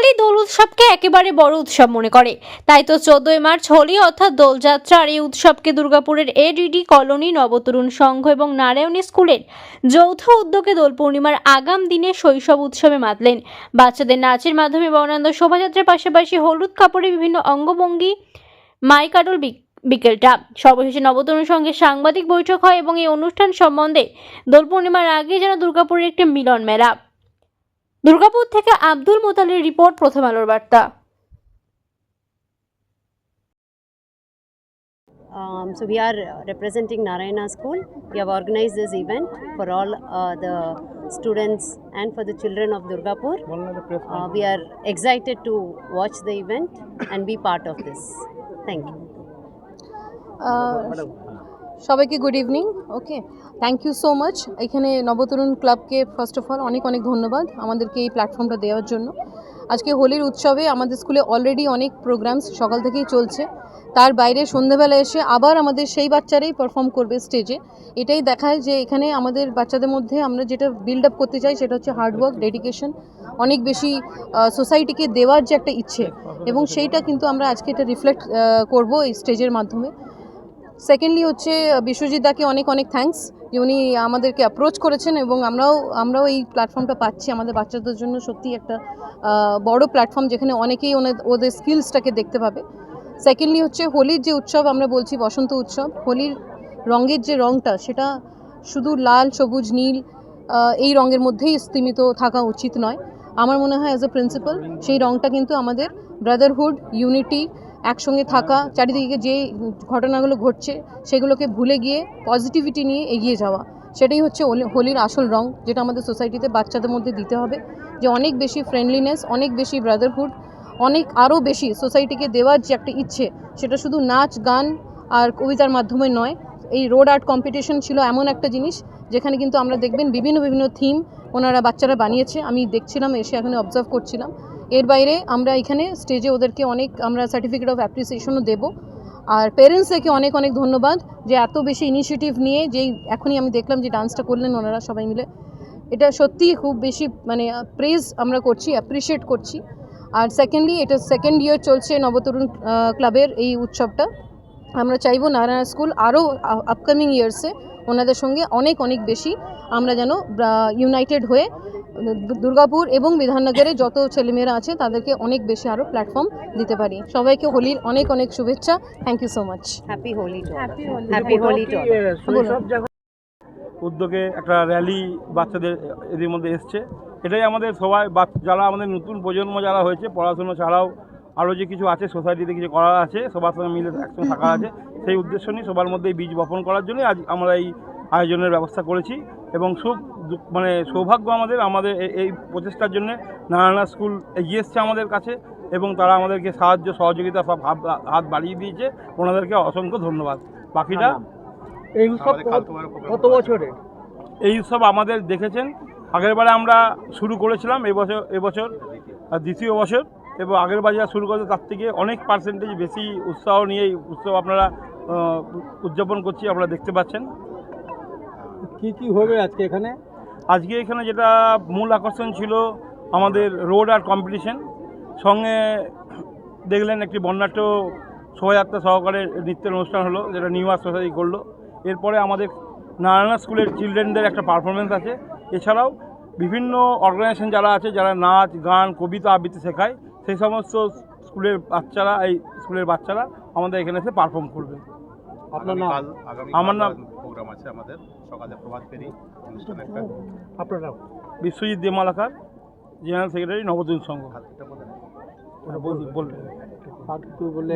বাঙালি দোল উৎসবকে একেবারে বড় উৎসব মনে করে। তাই তো 14ই মার্চ হোলি অর্থাৎ দোলযাত্রা আর এই উৎসবকে দুর্গাপুরের এডিডি কলোনি, নবতরুণ সংঘ এবং নারায়ণী স্কুলের যৌথ উদ্যোগে দোল পূর্ণিমার আগাম দিনে শৈশব উৎসবে মাতলেন। বাচ্চাদের নাচের মাধ্যমে বর্ণাঢ্য শোভাযাত্রার পাশাপাশি হলুদ কাপড়ে বিভিন্ন অঙ্গভঙ্গি মাইক আদল বিকেলটা। সর্বশেষে নবতরুণ সঙ্গে সাংবাদিক বৈঠক হয় এবং এই অনুষ্ঠান সম্বন্ধে দোল পূর্ণিমার আগে যেন দুর্গাপুরের একটি মিলন মেলা। দুর্গাপুর থেকে আব্দুল মোতালের রিপোর্ট, প্রথম আলোর বার্তা। So we are representing Narayana School. We have organized this event for all the students and for the children of Durgapur. We are excited to watch the event and be part of this. Thank you. সবাইকে good evening. Okay, thank you so much. এখানে নবতরুণ ক্লাবকে first of all অনেক অনেক ধন্যবাদ আমাদেরকে এই প্ল্যাটফর্মটা দেওয়ার জন্য। আজকে হোলির উৎসবে আমাদের স্কুলে অলরেডি অনেক প্রোগ্রামস সকাল থেকেই চলছে। তার বাইরে সন্ধ্যেবেলা এসে আবার আমাদের সেই বাচ্চারাই পারফর্ম করবে স্টেজে। এটাই দেখায় যে এখানে আমাদের বাচ্চাদের মধ্যে আমরা যেটা বিল্ড আপ করতে চাই সেটা হচ্ছে হার্ডওয়ার্ক, ডেডিকেশন, অনেক বেশি সোসাইটিকে দেওয়ার যে একটা ইচ্ছে, এবং সেইটা কিন্তু আমরা আজকে এটা রিফ্লেক্ট করব এই স্টেজের মাধ্যমে। সেকেন্ডলি হচ্ছে বিশ্বজিৎ দাকে অনেক অনেক থ্যাঙ্কস যে উনি আমাদেরকে অ্যাপ্রোচ করেছেন এবং আমরাও এই প্ল্যাটফর্মটা পাচ্ছি আমাদের বাচ্চাদের জন্য। সত্যি একটা বড় প্ল্যাটফর্ম যেখানে অনেকেই ওদের স্কিলসটাকে দেখতে পাবে। সেকেন্ডলি হচ্ছে হোলির যে উৎসব আমরা বলছি, বসন্ত উৎসব, হোলির রঙের যে রঙটা সেটা শুধু লাল, সবুজ, নীল এই রঙের মধ্যেই স্তীমিত থাকা উচিত নয়। আমার মনে হয় অ্যাজ এ প্রিন্সিপাল সেই রঙটা কিন্তু আমাদের ব্রাদারহুড, ইউনিটি, একসঙ্গে থাকা, চারিদিকে যে ঘটনাগুলো ঘটছে সেগুলোকে ভুলে গিয়ে পজিটিভিটি নিয়ে এগিয়ে যাওয়া, সেটাই হচ্ছে হোলির আসল রং, যেটা আমাদের সোসাইটিতে বাচ্চাদের মধ্যে দিতে হবে। যে অনেক বেশি ফ্রেন্ডলিনেস, অনেক বেশি ব্রাদারহুড, অনেক আরও বেশি সোসাইটিকে দেওয়ার যে একটা ইচ্ছে, সেটা শুধু নাচ, গান আর কবিতার মাধ্যমে নয়। এই রোড আর্ট কম্পিটিশন ছিল এমন একটা জিনিস যেখানে কিন্তু আমরা দেখবেন বিভিন্ন থিম ওনারা বাচ্চারা বানিয়েছে। আমি দেখছিলাম, এসে এখানে অবজার্ভ করছিলাম। এর বাইরে আমরা এখানে স্টেজে ওদেরকে আমরা সার্টিফিকেট অফ অ্যাপ্রিসিয়েশনও দেবো। আর প্যারেন্টসদেরকে অনেক অনেক ধন্যবাদ যে এত বেশি ইনিশিয়েটিভ নিয়ে যেই এখনই আমি দেখলাম যে ডান্সটা করলেন ওনারা সবাই মিলে, এটা সত্যিই খুব বেশি প্রেজ আমরা করছি, অ্যাপ্রিসিয়েট করছি। আর সেকেন্ডলি এটা সেকেন্ড ইয়ার চলছে নবতরুণ ক্লাবের এই উৎসবটা। আমরা চাইবো নারায়ণ স্কুল আরও আপকামিং ইয়ার্সে ওনাদের সঙ্গে অনেক অনেক বেশি আমরা যেন ইউনাইটেড হয়ে দুর্গাপুর এবং বিধাননগরে যত ছেলেমেয়েরা আছে তাদেরকে অনেক বেশি আরও প্ল্যাটফর্ম দিতে পারি। সবাইকে হোলির অনেক অনেক শুভেচ্ছা। Thank you so much. Happy Holi to all. Happy Holi to all. উদ্যোগে একটা র্যালি বাচ্চাদের এদের মধ্যে এসছে। এটাই আমাদের সবাই যারা আমাদের নতুন প্রজন্ম যারা হয়েছে, পড়াশুনো ছাড়াও আরও যে কিছু আছে সোসাইটিতে কিছু করার আছে, সবার সঙ্গে মিলে একসঙ্গে থাকা আছে, সেই উদ্দেশ্য নিয়ে সবার মধ্যে বীজ বপন করার জন্য আজ আমরা এই আয়োজনের ব্যবস্থা করেছি। এবং সৌভাগ্য আমাদের এই প্রচেষ্টার জন্য নারায়ণা স্কুল এগিয়ে এসছে আমাদের কাছে এবং তারা আমাদেরকে সাহায্য সহযোগিতা সব হাত বাড়িয়ে দিয়েছে। ওনাদেরকে অসংখ্য ধন্যবাদ। বাকিটা এই উৎসব কত বছরে? এই উৎসব আমাদের দেখেছেন আগেরবারে আমরা শুরু করেছিলাম, এবছর দ্বিতীয় বছর, এবং আগেরবার যারা শুরু করেছে তার থেকে অনেক পার্সেন্টেজ বেশি উৎসাহ নিয়ে এই উৎসব আপনারা উদযাপন করছি, আপনারা দেখতে পাচ্ছেন। কি হবে আজকে এখানে? আজকে এখানে যেটা মূল আকর্ষণ ছিল আমাদের রোড আর্ট কম্পিটিশন, সঙ্গে দেখলেন একটি বর্ণাঢ্য শোভাযাত্রা সহকারে নৃত্যের অনুষ্ঠান হলো, যেটা নিউ আর্ট সোসাইটি করলো। এরপরে আমাদের নারায়ণা স্কুলের চিলড্রেনদের একটা পারফরমেন্স আছে। এছাড়াও বিভিন্ন অর্গানাইজেশন যারা আছে, যারা নাচ, গান, কবিতা আবৃত্তি শেখায়, সেই সমস্ত স্কুলের বাচ্চারা আমাদের এখানে এসে পারফর্ম করবে। আপনার নাম? আমার নাম প্রোগ্রাম আছে আমাদের সকালে প্রভাত ফেরি অনুষ্ঠান একটা। আপনার নাম? বিশ্বজিৎ দে মালাকার, জেনারেল সেক্রেটারি, নবতরুণ সংঘ। বললে